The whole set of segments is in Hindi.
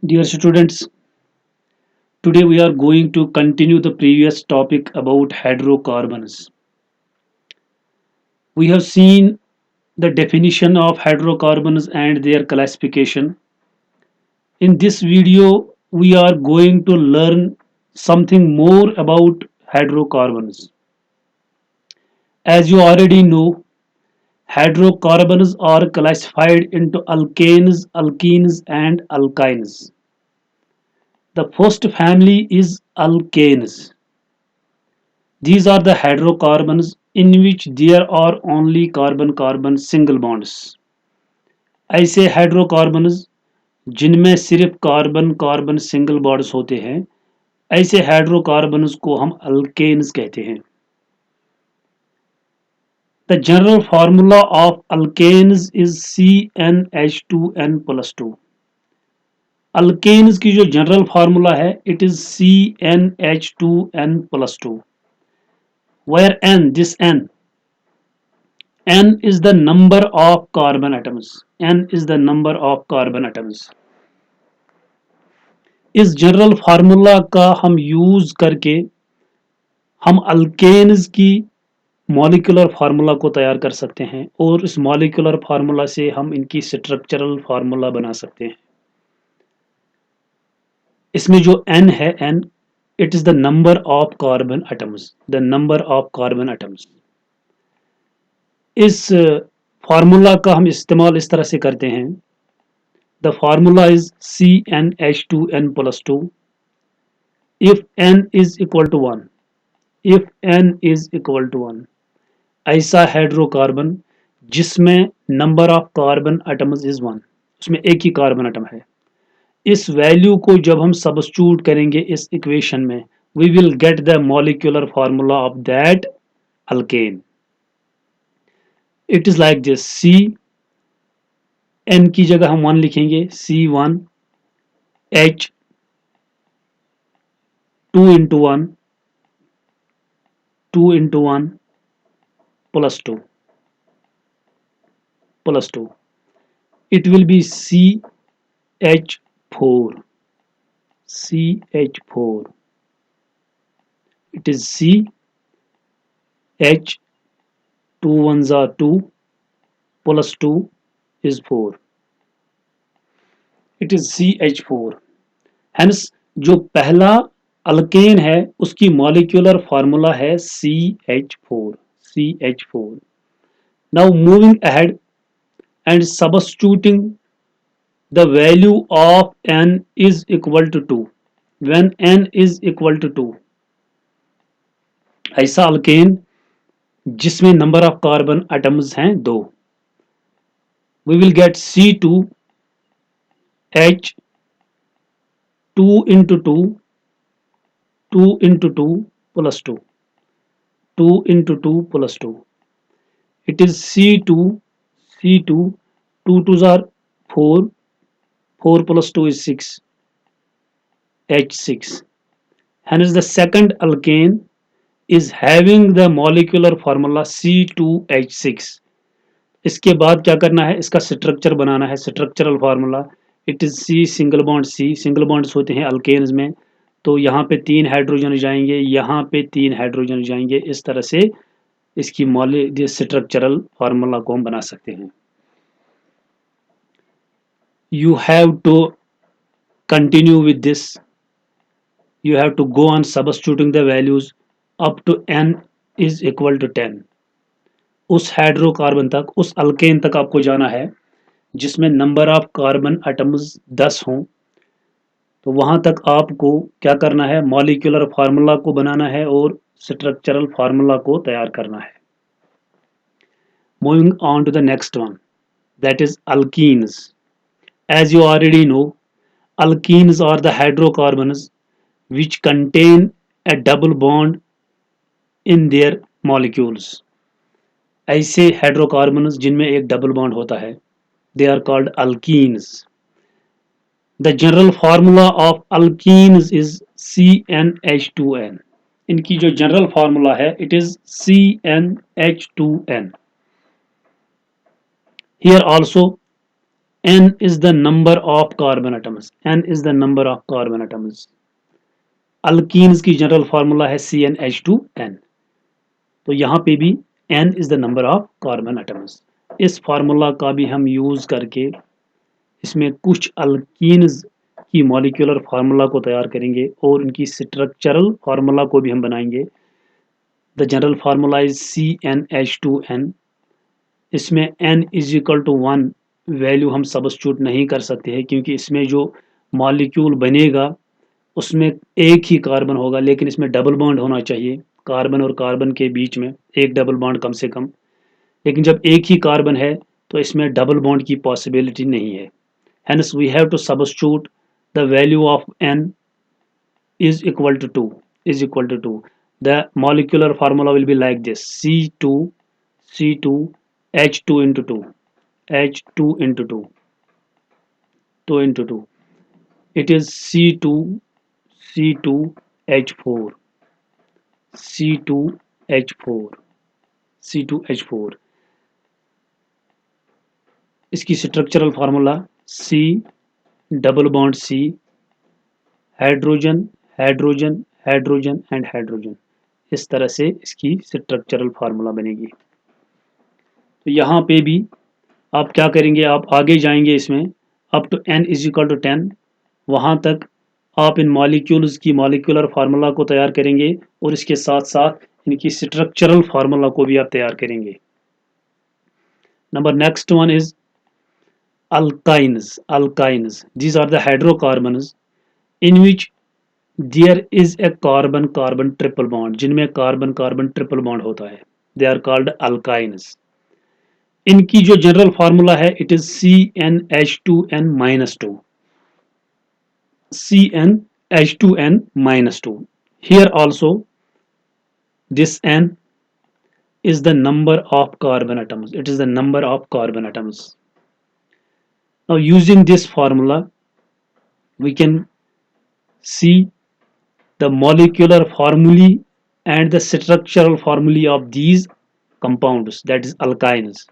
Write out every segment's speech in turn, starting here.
Dear students, today we are going to continue the previous topic about hydrocarbons. We have seen the definition of hydrocarbons and their classification. In this video, we are going to learn something more about hydrocarbons. As you already know, hydrocarbons are classified into alkanes, alkenes, and alkynes. The first family is alkanes. These are the hydrocarbons in which there are only carbon-carbon single bonds. ऐसे हाइड्रोकार्बन्स जिनमें सिर्फ कार्बन कार्बन सिंगल बॉन्ड्स होते हैं ऐसे हाइड्रोकार्बन्स को हम अल्केन्स कहते हैं. The general formula of alkanes is CnH2n+2. Alkanes की जो जनरल फार्मूला है it is CnH2n+2 where N is the number of carbon atoms. N is the number of carbon atoms. इस जनरल फार्मूला का हम यूज करके हम अल्केन्स की मॉलिक्यूलर फार्मूला को तैयार कर सकते हैं और इस मॉलिक्यूलर फार्मूला से हम इनकी स्ट्रक्चरल फार्मूला बना सकते हैं. इसमें जो N है N it is the number of carbon atoms. The number of carbon atoms. इस फार्मूला का हम इस्तेमाल इस तरह से करते हैं. The formula is CnH2n+2 if n is equal to 1. if n is equal to 1 ऐसा हाइड्रोकार्बन जिसमें number of carbon atoms is 1, उसमें एक ही कार्बन एटम है. इस वैल्यू को जब हम सब्स्टिट्यूट करेंगे इस इक्वेशन में we will get the molecular formula of that alkane. It is like this. C N की जगह हम 1 लिखेंगे. C1 H 2 into 1 2 into 1 plus 2 plus 2. It will be CH4. CH4. It is C H 2 ones are 2 plus 2 is 4. It is CH4. Hence जो पहला अल्केन है उसकी मॉलिक्यूलर फार्मूला है CH4. CH4. Now moving ahead and substituting the value of N is equal to 2. When N is equal to 2 ऐसा अल्केन जिसमें नंबर ऑफ कार्बन एटम्स हैं 2. We will get C2 H 2 into 2 2 into 2 plus 2 2 into 2 plus 2. It is C2 2 2s are 4 4 plus 2 is 6 H6. Hence the second alkane is having the molecular formula C2H6. इसके बाद क्या करना है इसका स्ट्रक्चर बनाना है. Structural formula it is C single bond C. Single bonds होते हैं अल्केन्स में तो यहाँ पे 3 हाइड्रोजन जाएंगे यहाँ पे 3 हाइड्रोजन जाएंगे. इस तरह से इसकी स्ट्रक्चरल फार्मूला को हम बना सकते हैं. You have to continue with this. You have to go on substituting the values up to N is equal to 10. उस हाइड्रोकार्बन तक उस अल्केन तक आपको जाना है जिसमें नंबर ऑफ कार्बन एटम्स 10 हों. तो वहां तक आपको क्या करना है मॉलिक्यूलर फार्मूला को बनाना है और स्ट्रक्चरल फार्मूला को तैयार करना है. Moving on to the next one that is alkenes. As you already know, alkenes are the hydrocarbons which contain a double bond in their molecules. ऐसे हाइड्रोकार्बन्स जिनमें एक डबल बॉन्ड होता है they are called alkenes. The general formula of alkenes is CnH2n. इनकी जो जनरल फार्मूला है it is CnH2n. Here also n is the number of carbon atoms, n is the number of carbon atoms. Alkenes की जनरल फार्मूला है CnH2n, तो यहाँ पे भी n is the number of carbon atoms. इस फार्मूला का भी हम यूज करके इसमें कुछ अल्कीन्स की मॉलिक्यूलर फार्मूला को तैयार करेंगे और उनकी स्ट्रक्चरल फार्मूला को भी हम बनाएंगे। The general formula is CnH2n। इसमें n is equal to 1 value हम सब्स्टिट्यूट नहीं कर सकते हैं, क्योंकि इसमें जो मॉलिक्यूल बनेगा उसमें एक ही कार्बन होगा, लेकिन इसमें डबल बॉन्ड होना चाहिए, कार्बन और कार्बन के बीच में एक डबल बॉन्ड कम से कम। लेकिन जब एक ही कार्बन है तो इसमें डबल बॉन्ड की पॉसिबिलिटी नहीं है। Hence we have to substitute the value of n is equal to 2, is equal to 2. The molecular formula will be like this: C2 H2 into 2, H2 into 2, 2 into 2. It is C2H4, C2H4, C2H4। इसकी structural formula C double bond C, hydrogen hydrogen hydrogen and hydrogen. इस तरह से इसकी स्ट्रक्चरल फार्मूला बनेगी। तो यहाँ पे भी आप क्या करेंगे, आप आगे जाएंगे इसमें up to n is equal to 10, वहाँ तक आप इन मॉलिक्यूल्स की मॉलिक्यूलर फार्मूला को तैयार करेंगे और इसके साथ साथ इनकी स्ट्रक्चरल फार्मूला को भी आप तैयार करेंगे। Number next one is alkynes. Alkynes, these are the hydrocarbons in which there is a carbon carbon triple bond, जिनमें कार्बन कार्बन ट्रिपल बॉन्ड होता है, they are called alkynes। इनकी जो जनरल फार्मूला है it is CnH2n-2, CnH2n-2। here also this n is the number of carbon atoms, it is the number of carbon atoms। now using this formula we can see the molecular formulae and the structural formulae of these compounds, that is alkynes।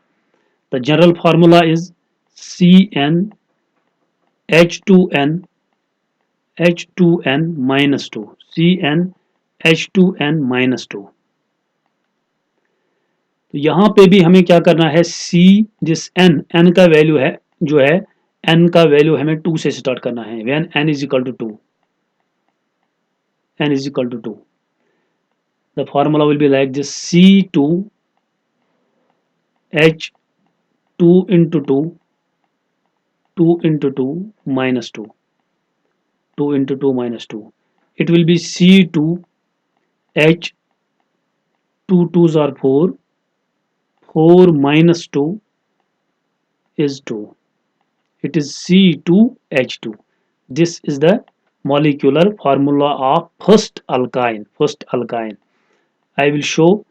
the general formula is CnH2n-2, CnH2n-2। तो यहाँ पे भी हमें क्या करना है, C जिस n का वैल्यू है जो है n का वैल्यू हमें 2 से स्टार्ट करना है। when n is equal to 2, n is equal to 2, the formula will be like this: C2H2 into 2, 2 into 2 minus 2, 2 into 2 minus 2, it will be C2H, 2 2s are 4, 4 minus 2 is 2, it is C2H2। this is the molecular formula of first alkyne, I will show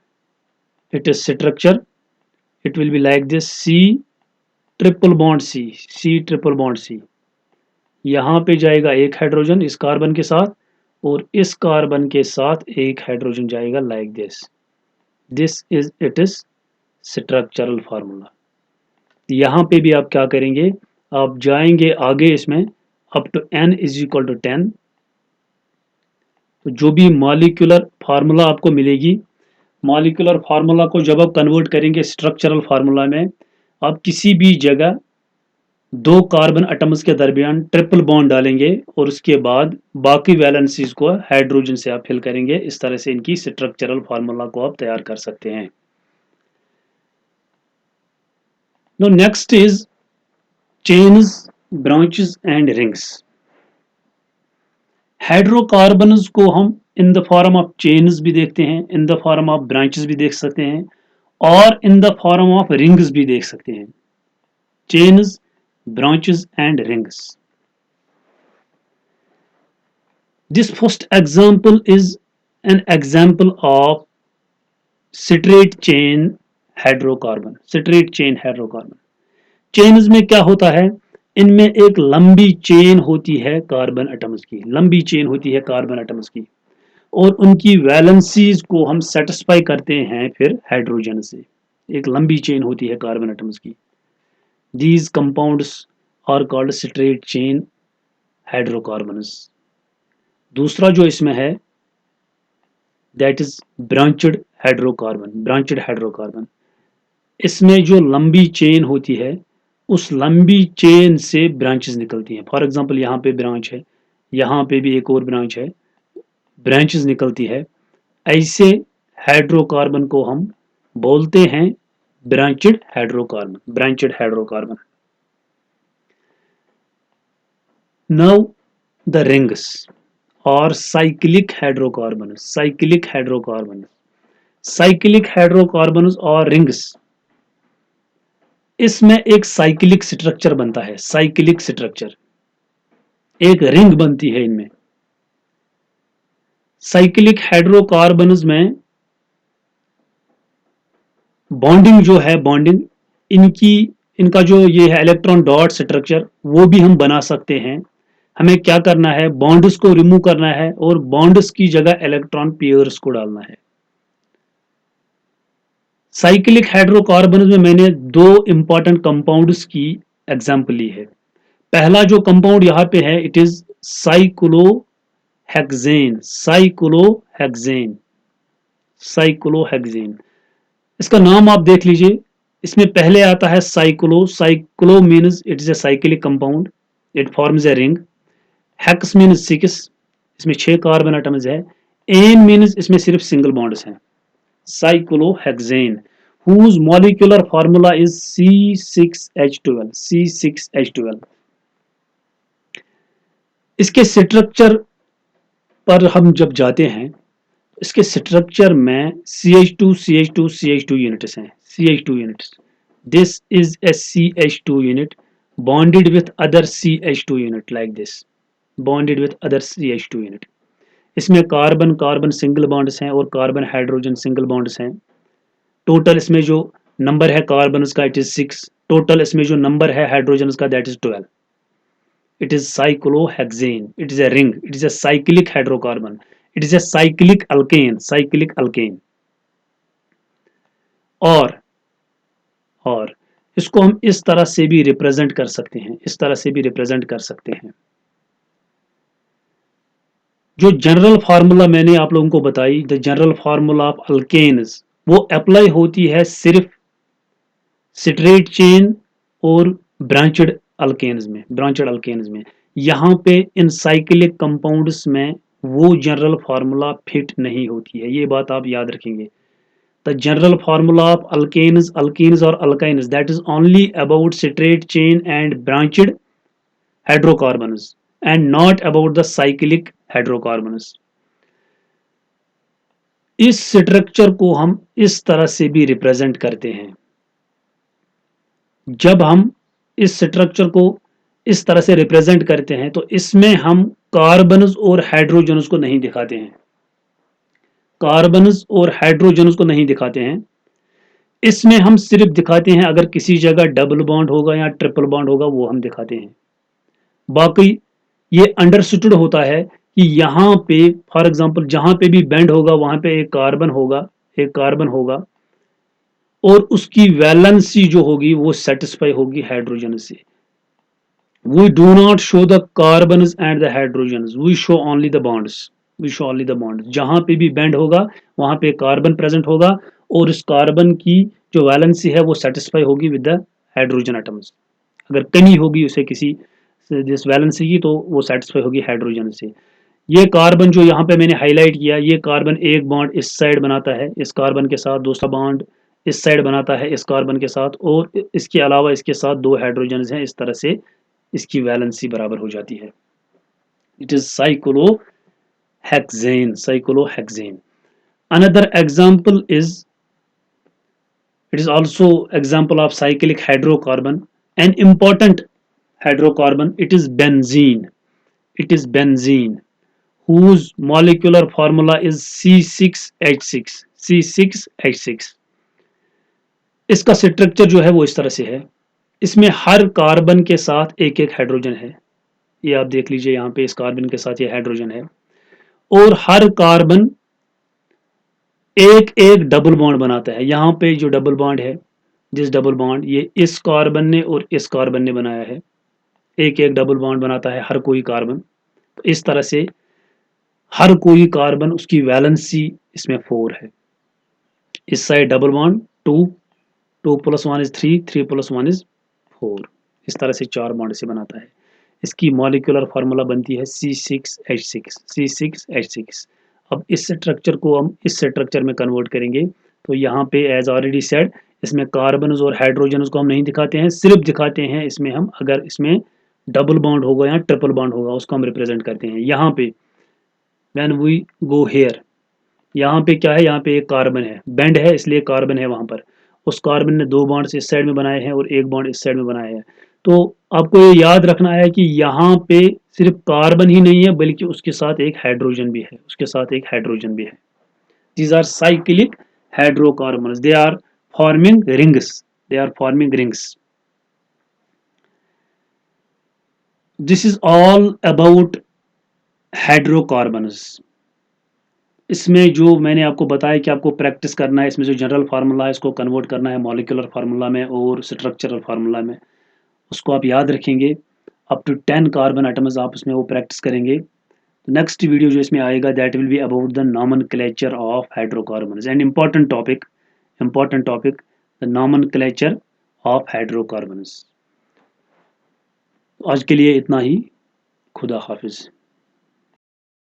it is structure, it will be like this: C triple bond C, C triple bond C, यहाँ पे जाएगा एक हाइड्रोजन इस कार्बन के साथ और इस कार्बन के साथ एक हाइड्रोजन जाएगा like this, this is it is structural formula. यहाँ पे भी आप क्या करेंगे, आप जाएंगे आगे इसमें up to n is equal to 10। तो जो भी मॉलिक्यूलर फार्मूला आपको मिलेगी, मॉलिक्यूलर फार्मूला को जब आप कन्वर्ट करेंगे स्ट्रक्चरल फार्मूला में, आप किसी भी जगह दो कार्बन एटम्स के दरमियान ट्रिपल बॉन्ड डालेंगे और उसके बाद बाकी वैलेंसीज को हाइड्रोजन से आप फिल करेंगे। इस तरह से इनकी स्ट्रक्चरल फार्मूला को आप तैयार कर सकते हैं। Now next is chains, branches and rings. Hydrocarbons को हम in the form of chains भी देखते हैं, in the form of branches भी देख सकते हैं और in the form of rings भी देख सकते हैं। Chains, branches and rings. This first example is an example of straight chain hydrocarbon, straight chain hydrocarbon। Chains में क्या होता है, इनमें एक लंबी चेन होती है कार्बन एटम्स की, लंबी चेन होती है कार्बन एटम्स की और उनकी वैलेंसीज को हम सेटिस्फाई करते हैं फिर हाइड्रोजन से। एक लंबी चेन होती है कार्बन एटम्स की। These compounds are called straight chain hydrocarbons. दूसरा जो इसमें है that is branched hydrocarbon. इसमें जो लंबी चेन होती है उस लंबी चेन से ब्रांचेस निकलती हैं. फॉर एग्जांपल यहाँ पे ब्रांच है, यहाँ पे भी एक और ब्रांच है, ब्रांचेस निकलती है. ऐसे हाइड्रोकार्बन को हम बोलते हैं branched hydrocarbon. Now the rings और साइक्लिक हाइड्रोकार्बन और रिंग्स, इसमें एक साइक्लिक स्ट्रक्चर बनता है. साइक्लिक स्ट्रक्चर, एक रिंग बनती है इनमें. साइक्लिक हाइड्रोकार्बन्स में बॉन्डिंग जो है, इनका जो ये है इलेक्ट्रॉन डॉट स्ट्रक्चर, वो भी हम बना सकते हैं. हमें क्या करना है, बॉन्ड्स को रिमूव करना है और बॉन्ड्स की जगह इलेक्ट्रॉन पेयर्स को डालना है. साइक्लिक हाइड्रोकार्बन में मैंने दो इंपॉर्टेंट कंपाउंड्स की एग्जांपल ली है. पहला जो कंपाउंड यहाँ पे है इट इज साइक्लोहेक्सेन. इसका नाम आप देख लीजिए. इसमें पहले आता है cyclo means it is a cyclic compound, it forms a ring. Hex means 6, इसमें 6 कार्बन एटम्स है. एन मीन्स इसमें सिर्फ सिंगल बॉन्ड्स हैं. Cyclohexane whose molecular formula is C6H12. इसके स्ट्रक्चर पर हम जब जाते हैं, इसके स्ट्रक्चर में CH2 यूनिट्स हैं. CH2 units. This is a CH2 unit bonded with other CH2 unit like this. Bonded with other CH2 unit. इसमें कार्बन कार्बन सिंगल बॉन्ड्स हैं और कार्बन हाइड्रोजन सिंगल बॉन्ड्स हैं. टोटल इसमें जो नंबर है कार्बन का इट इज 6. टोटल इसमें जो नंबर है हाइड्रोजन का that is 12. It is cyclohexane. It is a ring. It is a cyclic hydrocarbon. It is a cyclic alkane. और इसको हम इस तरह से भी रिप्रेजेंट कर सकते हैं. जो जनरल फार्मूला मैंने आप लोगों को बताई, the general formula of alkanes, वो अप्लाई होती है सिर्फ स्ट्रेट चेन और ब्रांचेड अल्केन्स में. यहाँ पे इन साइक्लिक कंपाउंड्स में वो जनरल फार्मूला फिट नहीं होती है. ये बात आप याद रखेंगे. The general formula of alkenes और alkynes that is only about straight chain and branched hydrocarbons and not about the cyclic hydrocarbons. इस स्ट्रक्चर को हम इस तरह से भी रिप्रेजेंट करते हैं. जब हम इस स्ट्रक्चर को इस तरह से रिप्रेजेंट करते हैं तो इसमें हम कार्बन्स और हाइड्रोजन्स को नहीं दिखाते हैं. इसमें हम सिर्फ दिखाते हैं अगर किसी जगह डबल बॉन्ड होगा या ट्रिपल बॉन्ड होगा वो हम दिखाते हैं. बाकी ये अंडरस्टूड होता है कि यहाँ पे फॉर एग्जांपल जहां पे भी बेंड होगा वहां पे एक कार्बन होगा और उसकी वैलेंसी जो होगी वो सेटिस्फाई होगी हाइड्रोजन से. We do not show the carbons and the hydrogens. We show only the bonds. जहां पे भी बेंड होगा वहां पे कार्बन प्रेजेंट होगा और उस कार्बन की जो वैलेंसी है वो सेटिस्फाई होगी विद द हाइड्रोजन एटम्स. अगर कमी होगी उसे किसी जिस वैलेंसी की तो वो सेटिस्फाई होगी हाइड्रोजन से. ये कार्बन जो यहाँ पे मैंने हाईलाइट किया, ये कार्बन एक बॉन्ड इस साइड बनाता है इस कार्बन के साथ, दूसरा बॉन्ड इस साइड बनाता है इस कार्बन के साथ, और इसके अलावा इसके साथ 2 हाइड्रोजन हैं. इस तरह से इसकी वैलेंसी बराबर हो जाती है. It is cyclohexane. Another example is, it is also example of cyclic hydrocarbon, an important hydrocarbon. It is benzene whose molecular formula is C6H6. इसका स्ट्रक्चर जो है वो इस तरह से है. इसमें हर कार्बन के साथ एक एक हाइड्रोजन है. ये आप देख लीजिए यहाँ पे इस कार्बन के साथ ये हाइड्रोजन है और हर कार्बन एक एक डबल बॉन्ड बनाता है. यहाँ पे जो डबल बॉन्ड है, जिस डबल बॉन्ड ये इस कार्बन ने और इस कार्बन ने बनाया है, एक एक डबल बॉन्ड बनाता है हर कोई कार्बन। तो इस तरह से हर कोई कार्बन उसकी वैलेंसी इसमें 4 है। इस side double bond 2, 2 + 1 is 3, 3 + 1 is 4। इस तरह से 4 बॉन्ड से बनाता है। इसकी मॉलिक्यूलर फार्मूला बनती है C6H6, C6H6। अब इस स्ट्रक्चर को हम इस स्ट्रक्चर में कन्वर्ट करेंगे। तो यहाँ पे एज ऑलरेडी सेड, इसमें कार्बन और हाइड्रोजन को हम नहीं दिखाते हैं, सिर्फ दिखाते हैं इसमें हम अगर इसमें डबल बॉन्ड होगा या ट्रिपल बॉन्ड होगा उसको हम रिप्रेजेंट करते हैं। यहाँ पे व्हेन वी गो हेयर, यहाँ पे क्या है, यहाँ पे एक कार्बन है, बेंड है इसलिए कार्बन है वहां पर। उस कार्बन ने 2 बॉन्ड्स इस साइड में बनाए हैं और एक बॉन्ड इस साइड में बनाया है। तो आपको ये याद रखना है कि यहाँ पे सिर्फ कार्बन ही नहीं है बल्कि उसके साथ एक हाइड्रोजन भी है, उसके साथ एक हाइड्रोजन भी है। These are cyclic hydrocarbons, they are forming rings, they are forming rings. This is all about hydrocarbons. इसमें जो मैंने आपको बताया कि आपको प्रैक्टिस करना है, इसमें जो जनरल फार्मूला है इसको कन्वर्ट करना है मॉलिक्यूलर फार्मूला में और स्ट्रक्चरल फार्मूला में, उसको आप याद रखेंगे। अप टू 10 कार्बन आइटम्स आप उसमें वो प्रैक्टिस करेंगे। नेक्स्ट वीडियो जो इसमें आएगा that will be about the nomenclature of hydrocarbons and important topic the nomenclature of hydrocarbons. आज के लिए इतना ही। खुदा हाफिज।